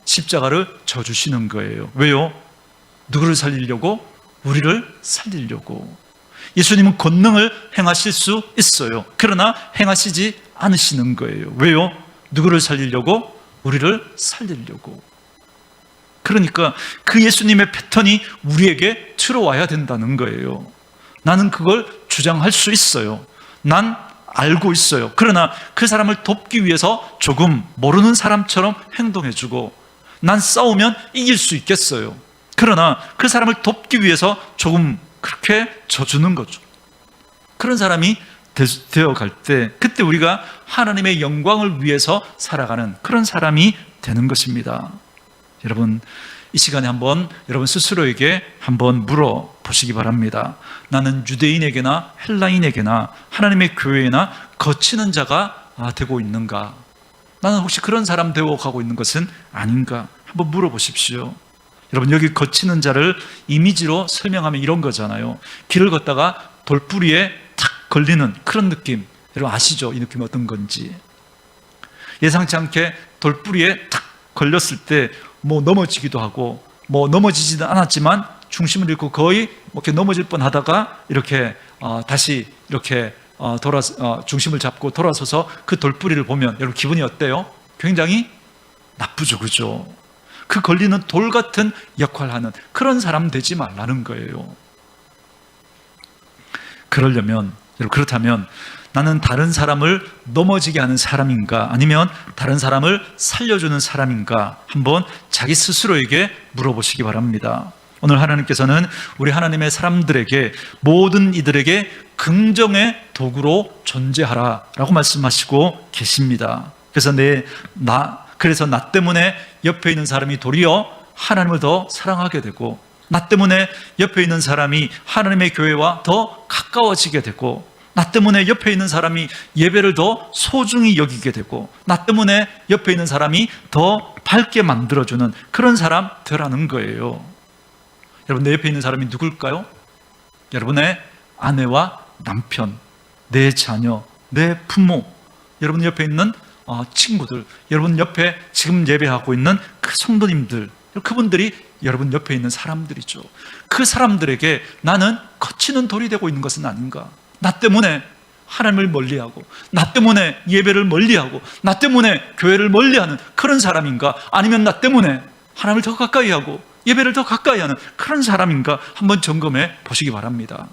Speaker 1: 십자가를 져주시는 거예요. 왜요? 누구를 살리려고? 우리를 살리려고. 예수님은 권능을 행하실 수 있어요. 그러나 행하시지 않으시는 거예요. 왜요? 누구를 살리려고? 우리를 살리려고. 그러니까 그 예수님의 패턴이 우리에게 들어와야 된다는 거예요. 나는 그걸 주장할 수 있어요. 난 알고 있어요. 그러나 그 사람을 돕기 위해서 조금 모르는 사람처럼 행동해주고, 난 싸우면 이길 수 있겠어요. 그러나 그 사람을 돕기 위해서 조금 그렇게 져주는 거죠. 그런 사람이 되어갈 때, 그때 우리가 하나님의 영광을 위해서 살아가는 그런 사람이 되는 것입니다. 여러분, 이 시간에 한번 여러분 스스로에게 한번 물어보시기 바랍니다. 나는 유대인에게나 헬라인에게나 하나님의 교회나 거치는 자가 되고 있는가? 나는 혹시 그런 사람 되어가고 있는 것은 아닌가? 한번 물어보십시오. 여러분, 여기 거치는 자를 이미지로 설명하면 이런 거잖아요. 길을 걷다가 돌뿌리에 탁 걸리는 그런 느낌, 여러분 아시죠? 이 느낌이 어떤 건지. 예상치 않게 돌뿌리에 탁 걸렸을 때 뭐 넘어지기도 하고, 뭐 넘어지지는 않았지만 중심을 잃고 거의 이렇게 넘어질 뻔하다가 이렇게 다시 이렇게 중심을 잡고 돌아서서 그 돌뿌리를 보면 여러분 기분이 어때요? 굉장히 나쁘죠, 그죠? 그 걸리는 돌 같은 역할을 하는 그런 사람 되지 말라는 거예요. 그렇다면 나는 다른 사람을 넘어지게 하는 사람인가, 아니면 다른 사람을 살려주는 사람인가, 한번 자기 스스로에게 물어보시기 바랍니다. 오늘 하나님께서는 우리 하나님의 사람들에게, 모든 이들에게 긍정의 도구로 존재하라 라고 말씀하시고 계십니다. 그래서 나 때문에 옆에 있는 사람이 도리어 하나님을 더 사랑하게 되고, 나 때문에 옆에 있는 사람이 하나님의 교회와 더 가까워지게 되고, 나 때문에 옆에 있는 사람이 예배를 더 소중히 여기게 되고, 나 때문에 옆에 있는 사람이 더 밝게 만들어주는 그런 사람 되라는 거예요. 여러분, 내 옆에 있는 사람이 누굴까요? 여러분의 아내와 남편, 내 자녀, 내 부모, 여러분 옆에 있는 친구들, 여러분 옆에 지금 예배하고 있는 그 성도님들, 그분들이 여러분 옆에 있는 사람들이죠. 그 사람들에게 나는 거치는 돌이 되고 있는 것은 아닌가? 나 때문에 하나님을 멀리하고, 나 때문에 예배를 멀리하고, 나 때문에 교회를 멀리하는 그런 사람인가? 아니면 나 때문에 하나님을 더 가까이 하고 예배를 더 가까이 하는 그런 사람인가? 한번 점검해 보시기 바랍니다.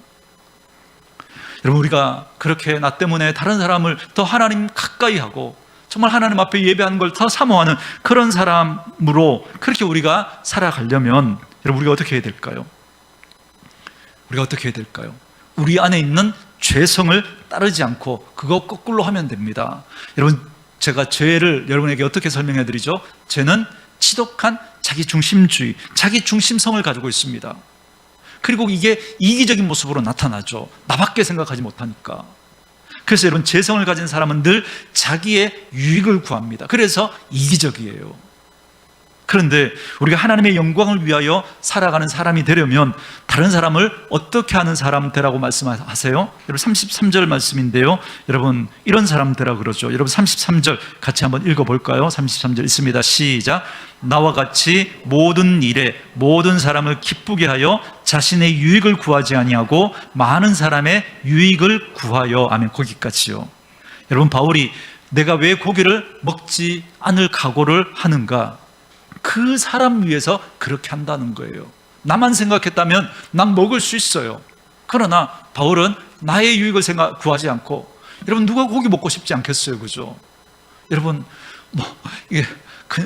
Speaker 1: 여러분, 우리가 그렇게 나 때문에 다른 사람을 더 하나님 가까이 하고 정말 하나님 앞에 예배하는 걸 더 사모하는 그런 사람으로 그렇게 우리가 살아가려면, 여러분, 우리가 어떻게 해야 될까요? 우리 안에 있는 죄성을 따르지 않고 그거 거꾸로 하면 됩니다. 여러분, 제가 죄를 여러분에게 어떻게 설명해 드리죠? 죄는 지독한 자기중심주의, 자기중심성을 가지고 있습니다. 그리고 이게 이기적인 모습으로 나타나죠. 나밖에 생각하지 못하니까. 그래서 여러분, 죄성을 가진 사람은 늘 자기의 유익을 구합니다. 그래서 이기적이에요. 그런데 우리가 하나님의 영광을 위하여 살아가는 사람이 되려면 다른 사람을 어떻게 하는 사람 되라고 말씀하세요? 여러분, 33절 말씀인데요, 여러분 이런 사람 되라 그러죠. 여러분 33절 같이 한번 읽어볼까요? 33절 있습니다. 시작. 나와 같이 모든 일에 모든 사람을 기쁘게 하여 자신의 유익을 구하지 아니하고 많은 사람의 유익을 구하여. 아멘. 거기까지요. 여러분, 바울이 내가 왜 고기를 먹지 않을 각오를 하는가? 그 사람 위해서 그렇게 한다는 거예요. 나만 생각했다면 난 먹을 수 있어요. 그러나 바울은 나의 유익을 구하지 않고, 여러분 누가 고기 먹고 싶지 않겠어요, 그죠? 여러분 이게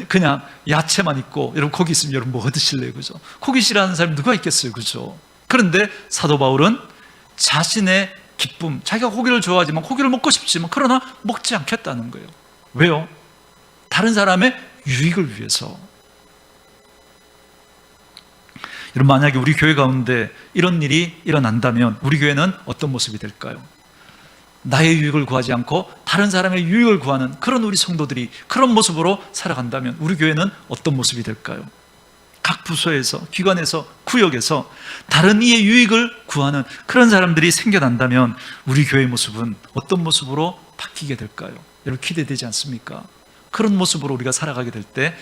Speaker 1: 그냥 야채만 있고 여러분 고기 있으면 여러분 뭐 드실래요, 그죠? 고기 싫어하는 사람이 누가 있겠어요, 그죠? 그런데 사도 바울은 자신의 기쁨, 자기가 고기를 좋아하지만 고기를 먹고 싶지만 그러나 먹지 않겠다는 거예요. 왜요? 다른 사람의 유익을 위해서. 여러분, 만약에 우리 교회 가운데 이런 일이 일어난다면 우리 교회는 어떤 모습이 될까요? 나의 유익을 구하지 않고 다른 사람의 유익을 구하는 그런 우리 성도들이 그런 모습으로 살아간다면 우리 교회는 어떤 모습이 될까요? 각 부서에서, 기관에서, 구역에서 다른 이의 유익을 구하는 그런 사람들이 생겨난다면 우리 교회의 모습은 어떤 모습으로 바뀌게 될까요? 여러분 기대되지 않습니까? 그런 모습으로 우리가 살아가게 될 때,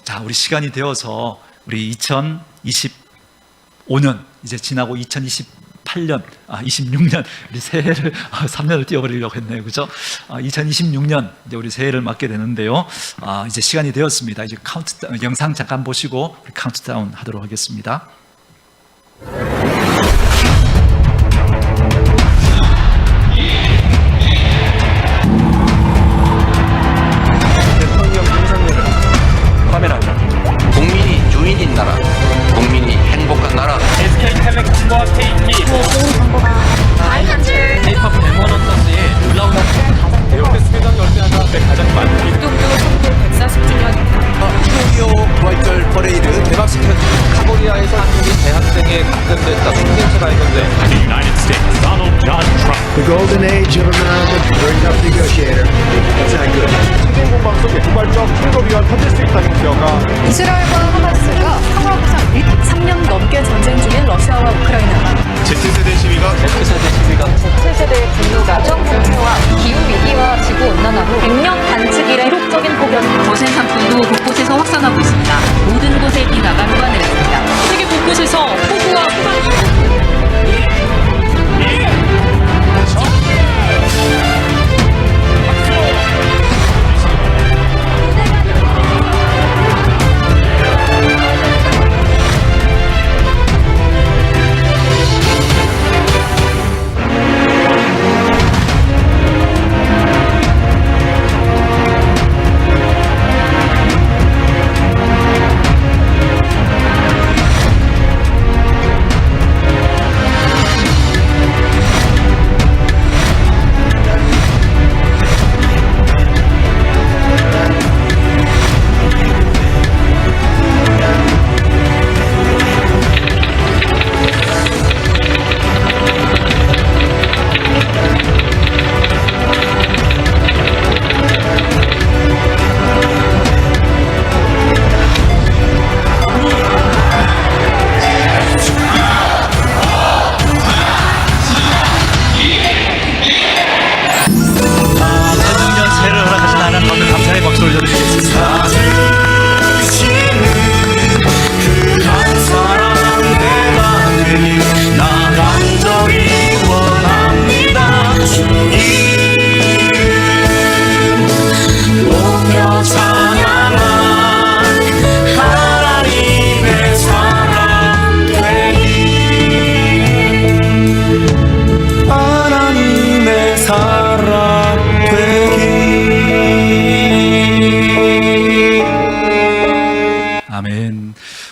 Speaker 1: 자, 우리 시간이 되어서 우리 2025년 이제 지나고 2026년 우리 새해를 3년을 띄워버리려고 했네요, 그죠? 2026년 이제 우리 새해를 맞게 되는데요. 이제 시간이 되었습니다. 이제 카운트다운 영상 잠깐 보시고 우리 카운트다운 하도록 하겠습니다.
Speaker 2: 대통령 윤석열은 카메라
Speaker 3: 국민이 주인인 나라, 국민이 행복한 나라.
Speaker 2: SK텔레콤과 KT
Speaker 4: K-pop 데몬 헌터스의 놀라운
Speaker 2: 에어패스 회장 열대하가 가장 많은
Speaker 4: 동료 선교 140주년입니다.
Speaker 3: 토키오 부활절 퍼레이드 대박시켰죠.
Speaker 2: 카보리아에서 한국인 대학생에 감금됐다 숨진 채 발견된
Speaker 5: United States, Donald John Trump.
Speaker 6: The golden age of America, very tough negotiator. That's not good.
Speaker 2: 신생 공방 속에 도발적 충돌 위한 터질 수 있다는 우려가
Speaker 7: 이스라엘과 하마스가 상하부상 3년 넘게 전쟁 중인 러시아와 우크라이나가
Speaker 3: Z세대 시위가
Speaker 7: Z세대의 분노가 가정분쇄와 기후위기와 지구온난화로 100년 반측일의 기록적인 폭염
Speaker 4: 거센 산불도 곳곳에서 확산하고 있습니다. 모든 곳에 비나가 녹아내렸습니다. 세계 곳곳에서 폭우와 후반기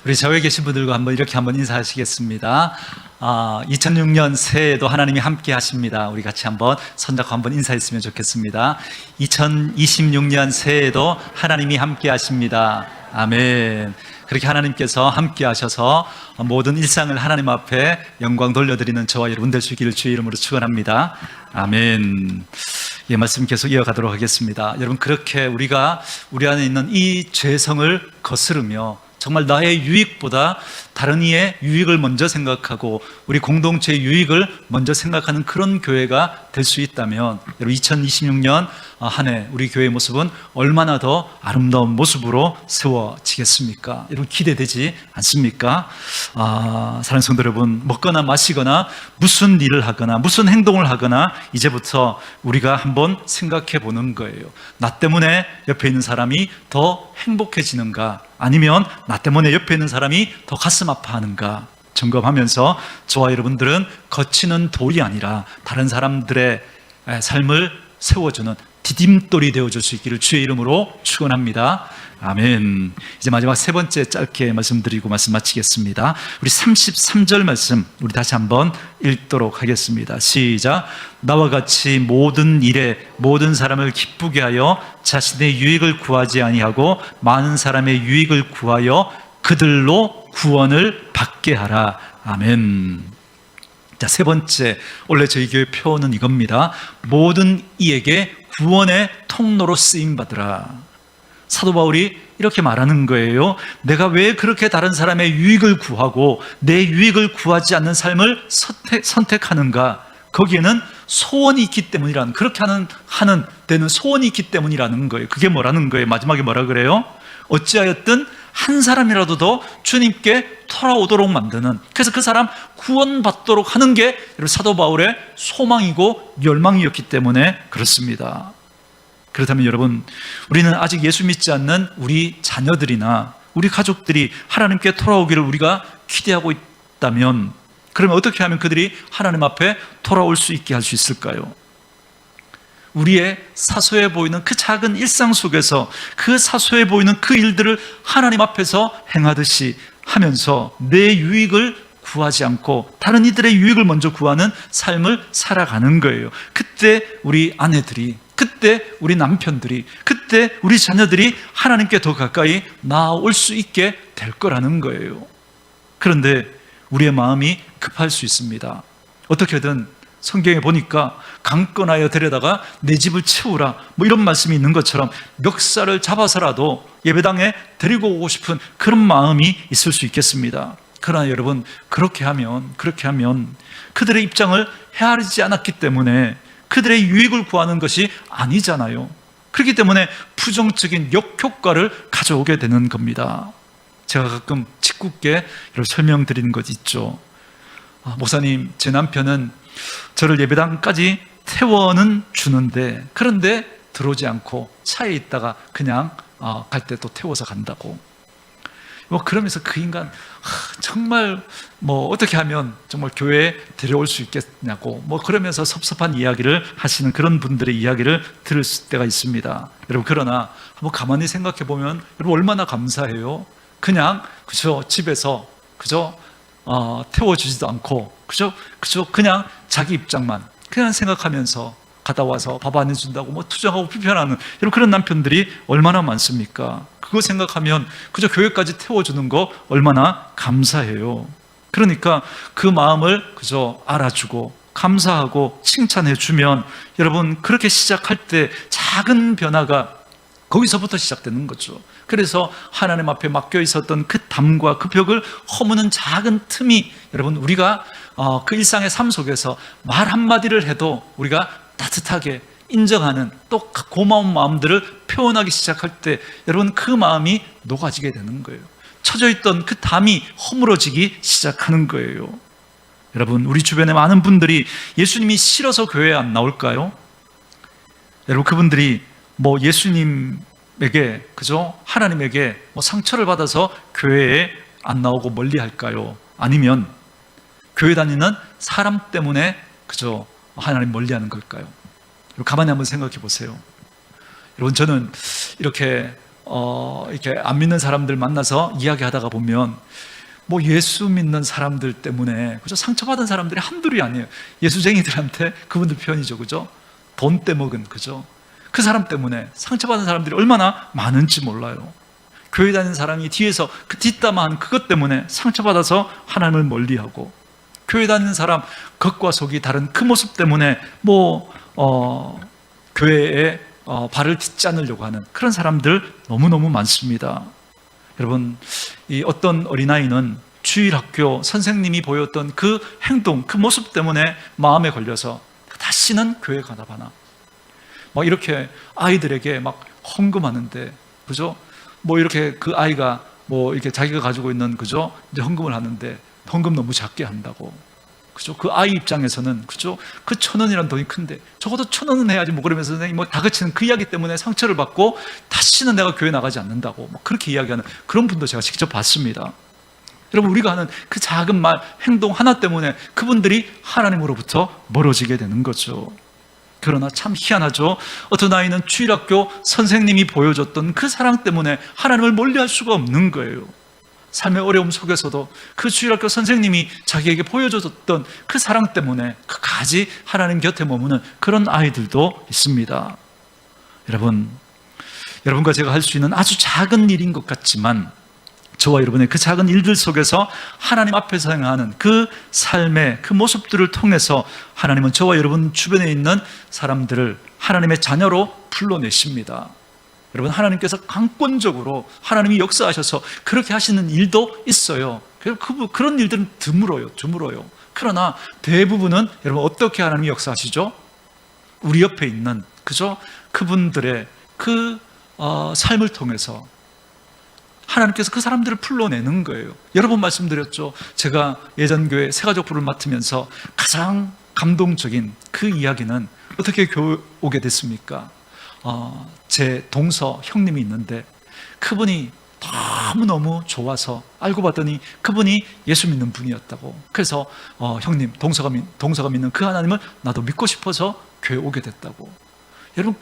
Speaker 1: 우리 저에 계신 분들과 이렇게 한번 인사하시겠습니다. 2006년 새해에도 하나님이 함께 하십니다. 우리 같이 한번 손잡고 한번 인사했으면 좋겠습니다. 2026년 새해에도 하나님이 함께 하십니다. 아멘. 그렇게 하나님께서 함께 하셔서 모든 일상을 하나님 앞에 영광 돌려드리는 저와 여러분 될 수 있기를 주의 이름으로 축원합니다. 아멘. 이 말씀 계속 이어가도록 하겠습니다. 여러분, 그렇게 우리가 우리 안에 있는 이 죄성을 거스르며 정말 나의 유익보다 다른 이의 유익을 먼저 생각하고 우리 공동체의 유익을 먼저 생각하는 그런 교회가 될 수 있다면, 여러분 2026년 한 해 우리 교회의 모습은 얼마나 더 아름다운 모습으로 세워지겠습니까? 여러분 기대되지 않습니까? 사랑하는 성도 여러분, 먹거나 마시거나 무슨 일을 하거나 무슨 행동을 하거나 이제부터 우리가 한번 생각해 보는 거예요. 나 때문에 옆에 있는 사람이 더 행복해지는가, 아니면 나 때문에 옆에 있는 사람이 더 가슴 아파하는가 점검하면서 저와 여러분들은 거치는 돌이 아니라 다른 사람들의 삶을 세워주는 디딤돌이 되어줄 수 있기를 주의 이름으로 축원합니다. 아멘. 이제 마지막 세 번째 짧게 말씀드리고 말씀 마치겠습니다. 우리 33절 말씀 우리 다시 한번 읽도록 하겠습니다. 시작. 나와 같이 모든 일에 모든 사람을 기쁘게 하여 자신의 유익을 구하지 아니하고 많은 사람의 유익을 구하여 그들로 구원을 받게 하라. 아멘. 자, 세 번째, 원래 저희 교회 표어는 이겁니다. 모든 이에게 구원의 통로로 쓰임받으라. 사도 바울이 이렇게 말하는 거예요. 내가 왜 그렇게 다른 사람의 유익을 구하고 내 유익을 구하지 않는 삶을 선택하는가? 거기에는 소원이 있기 때문이라는, 그렇게 하는 데는 소원이 있기 때문이라는 거예요. 그게 뭐라는 거예요? 마지막에 뭐라 그래요? 어찌하였든 한 사람이라도 더 주님께 돌아오도록 만드는, 그래서 그 사람 구원받도록 하는 게 사도 바울의 소망이고 열망이었기 때문에 그렇습니다. 그렇다면 여러분, 우리는 아직 예수 믿지 않는 우리 자녀들이나 우리 가족들이 하나님께 돌아오기를 우리가 기대하고 있다면, 그러면 어떻게 하면 그들이 하나님 앞에 돌아올 수 있게 할 수 있을까요? 우리의 사소해 보이는 그 작은 일상 속에서 그 사소해 보이는 그 일들을 하나님 앞에서 행하듯이 하면서 내 유익을 구하지 않고 다른 이들의 유익을 먼저 구하는 삶을 살아가는 거예요. 그때 우리 아내들이, 그때 우리 남편들이, 그때 우리 자녀들이 하나님께 더 가까이 나아올 수 있게 될 거라는 거예요. 그런데 우리의 마음이 급할 수 있습니다. 어떻게든 성경에 보니까 강권하여 데려다가 내 집을 채우라, 뭐 이런 말씀이 있는 것처럼 멱살을 잡아서라도 예배당에 데리고 오고 싶은 그런 마음이 있을 수 있겠습니다. 그러나 여러분, 그렇게 하면 그들의 입장을 헤아리지 않았기 때문에 그들의 유익을 구하는 것이 아니잖아요. 그렇기 때문에 부정적인 역효과를 가져오게 되는 겁니다. 제가 가끔 짓궂게 설명드리는 것 있죠. 목사님, 제 남편은 저를 예배당까지 태워는 주는데, 그런데 들어오지 않고 차에 있다가 그냥 갈 때 또 태워서 간다고. 뭐 그러면서 그 인간 정말 뭐 어떻게 하면 정말 교회에 데려올 수 있겠냐고 뭐 그러면서 섭섭한 이야기를 하시는 그런 분들의 이야기를 들을 때가 있습니다. 여러분, 그러나 한번 가만히 생각해 보면 여러분 얼마나 감사해요. 그냥 그저 집에서 그저 태워주지도 않고 그저 그냥 자기 입장만 그냥 생각하면서 갔다 와서 밥 안 해준다고 뭐 투정하고 불편하는 여러분 그런 남편들이 얼마나 많습니까? 그거 생각하면 그저 교회까지 태워주는 거 얼마나 감사해요. 그러니까 그 마음을 그저 알아주고 감사하고 칭찬해 주면 여러분 그렇게 시작할 때 작은 변화가 거기서부터 시작되는 거죠. 그래서 하나님 앞에 맡겨 있었던 그 담과 그 벽을 허무는 작은 틈이 여러분 우리가 그 일상의 삶 속에서 말 한마디를 해도 우리가 따뜻하게 인정하는 또 고마운 마음들을 표현하기 시작할 때 여러분 그 마음이 녹아지게 되는 거예요. 쳐져 있던 그 담이 허물어지기 시작하는 거예요. 여러분 우리 주변에 많은 분들이 예수님이 싫어서 교회에 안 나올까요? 여러분 그분들이 뭐 예수님에게 그죠? 하나님에게 뭐 상처를 받아서 교회에 안 나오고 멀리 할까요? 아니면 교회 다니는 사람 때문에 그죠? 하나님 멀리 하는 걸까요? 가만히 한번 생각해 보세요. 여러분 저는 이렇게 안 믿는 사람들 만나서 이야기하다가 보면 뭐 예수 믿는 사람들 때문에 그죠? 상처받은 사람들이 한둘이 아니에요. 예수쟁이들한테 그분들 표현이죠, 그죠? 돈 떼먹은 그죠? 그 사람 때문에 상처받은 사람들이 얼마나 많은지 몰라요. 교회 다니는 사람이 뒤에서 그 뒷담화한 그것 때문에 상처받아서 하나님을 멀리하고, 교회 다니는 사람 겉과 속이 다른 그 모습 때문에 교회에 발을 딛지 않으려고 하는 그런 사람들 너무너무 많습니다. 여러분, 이 어떤 어린아이는 주일학교 선생님이 보였던 그 행동, 그 모습 때문에 마음에 걸려서 다시는 교회 가나 봐나 막 이렇게 아이들에게 막 헌금하는데, 그죠? 뭐 이렇게 그 아이가 뭐 이렇게 자기가 가지고 있는 그죠? 이제 헌금을 하는데 헌금 너무 작게 한다고. 그죠? 그 아이 입장에서는 그죠? 그 1,000원이란 돈이 큰데 적어도 1,000원은 해야지 뭐 그러면서 선생님이 뭐 다그치는 그 이야기 때문에 상처를 받고 다시는 내가 교회 나가지 않는다고 뭐 그렇게 이야기하는 그런 분도 제가 직접 봤습니다. 여러분 우리가 하는 그 작은 말, 행동 하나 때문에 그분들이 하나님으로부터 멀어지게 되는 거죠. 그러나 참 희한하죠. 어떤 아이는 주일학교 선생님이 보여줬던 그 사랑 때문에 하나님을 멀리할 수가 없는 거예요. 삶의 어려움 속에서도 그 주일학교 선생님이 자기에게 보여줬던 그 사랑 때문에 끝까지 하나님 곁에 머무는 그런 아이들도 있습니다. 여러분과 제가 할 수 있는 아주 작은 일인 것 같지만 저와 여러분의 그 작은 일들 속에서 하나님 앞에서 행하는 그 삶의 그 모습들을 통해서 하나님은 저와 여러분 주변에 있는 사람들을 하나님의 자녀로 불러내십니다. 여러분, 하나님께서 강권적으로 하나님이 역사하셔서 그렇게 하시는 일도 있어요. 그런 일들은 드물어요. 그러나 대부분은 여러분 어떻게 하나님이 역사하시죠? 우리 옆에 있는 그분들의 그 삶을 통해서 하나님께서 그 사람들을 불러내는 거예요. 여러 번 말씀드렸죠. 제가 예전 교회 새가족부를 맡으면서 가장 감동적인 그 이야기는 어떻게 교회 오게 됐습니까? 제 동서 형님이 있는데 그분이 너무너무 좋아서 알고 봤더니 그분이 예수 믿는 분이었다고. 그래서 형님, 동서가 믿는 그 하나님을 나도 믿고 싶어서 교회 오게 됐다고. 여러분,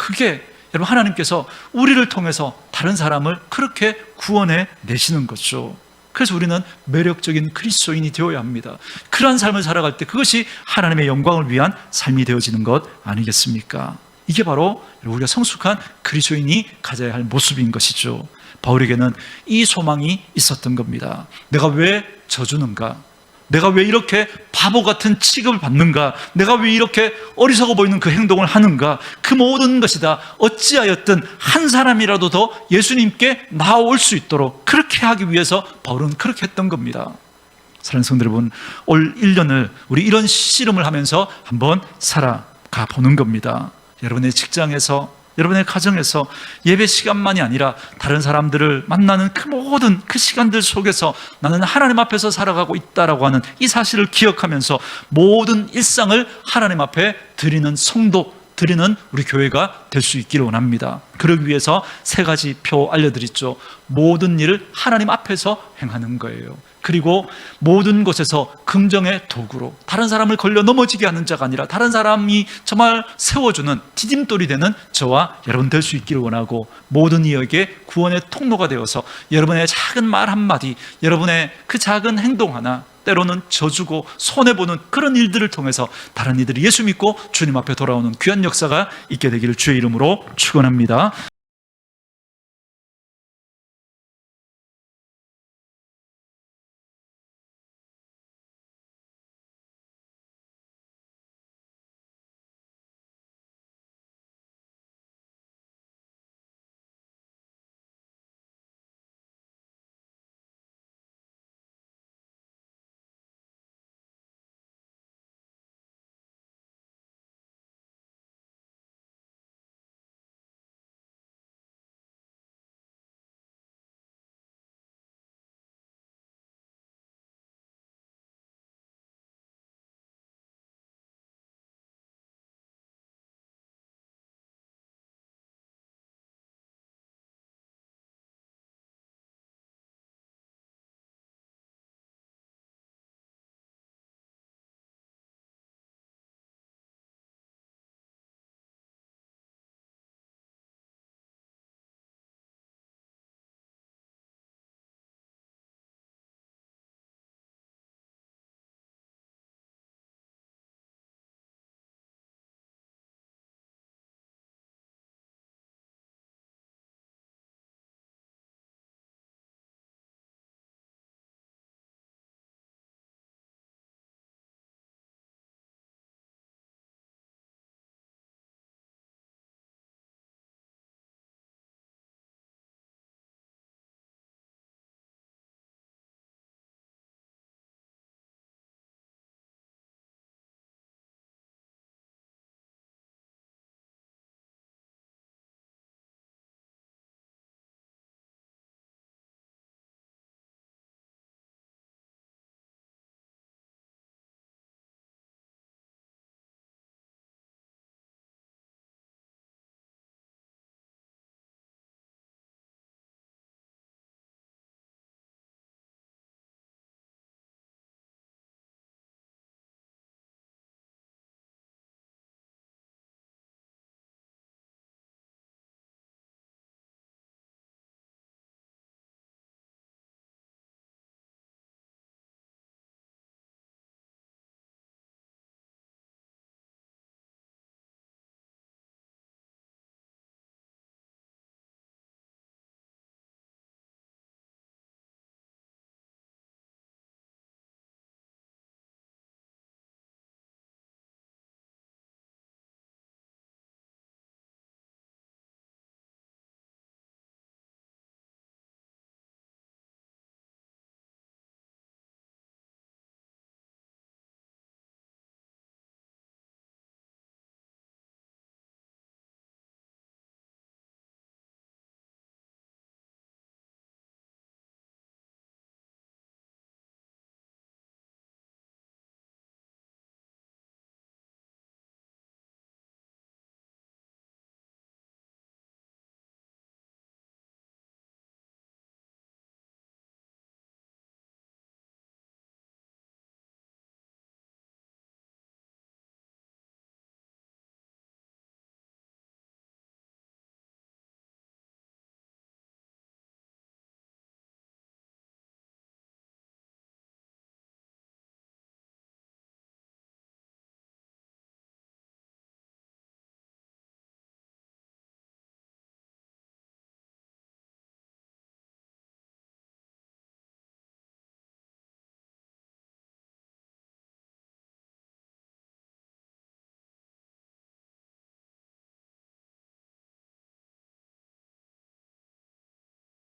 Speaker 1: 여러분 하나님께서 우리를 통해서 다른 사람을 그렇게 구원해 내시는 거죠. 그래서 우리는 매력적인 그리스도인이 되어야 합니다. 그러한 삶을 살아갈 때 그것이 하나님의 영광을 위한 삶이 되어지는 것 아니겠습니까? 이게 바로 우리가 성숙한 그리스도인이 가져야 할 모습인 것이죠. 바울에게는 이 소망이 있었던 겁니다. 내가 왜 져주는가? 내가 왜 이렇게 바보 같은 취급을 받는가? 내가 왜 이렇게 어리석어 보이는 그 행동을 하는가? 그 모든 것이 다 어찌하였든 한 사람이라도 더 예수님께 나아올 수 있도록 그렇게 하기 위해서 바울은 그렇게 했던 겁니다. 사랑하는 성도 여러분, 올 1년을 우리 이런 씨름을 하면서 한번 살아가 보는 겁니다. 여러분의 직장에서, 여러분의 가정에서 예배 시간만이 아니라 다른 사람들을 만나는 그 모든 그 시간들 속에서 나는 하나님 앞에서 살아가고 있다라고 하는 이 사실을 기억하면서 모든 일상을 하나님 앞에 드리는 성도, 드리는 우리 교회가 될 수 있기를 원합니다. 그러기 위해서 3가지 표 알려드렸죠. 모든 일을 하나님 앞에서 행하는 거예요. 그리고 모든 곳에서 긍정의 도구로 다른 사람을 걸려 넘어지게 하는 자가 아니라 다른 사람이 정말 세워주는 디딤돌이 되는 저와 여러분 될 수 있기를 원하고, 모든 이에게 구원의 통로가 되어서 여러분의 작은 말 한마디, 여러분의 그 작은 행동 하나, 때로는 져주고 손해보는 그런 일들을 통해서 다른 이들이 예수 믿고 주님 앞에 돌아오는 귀한 역사가 있게 되기를 주의 이름으로 축원합니다.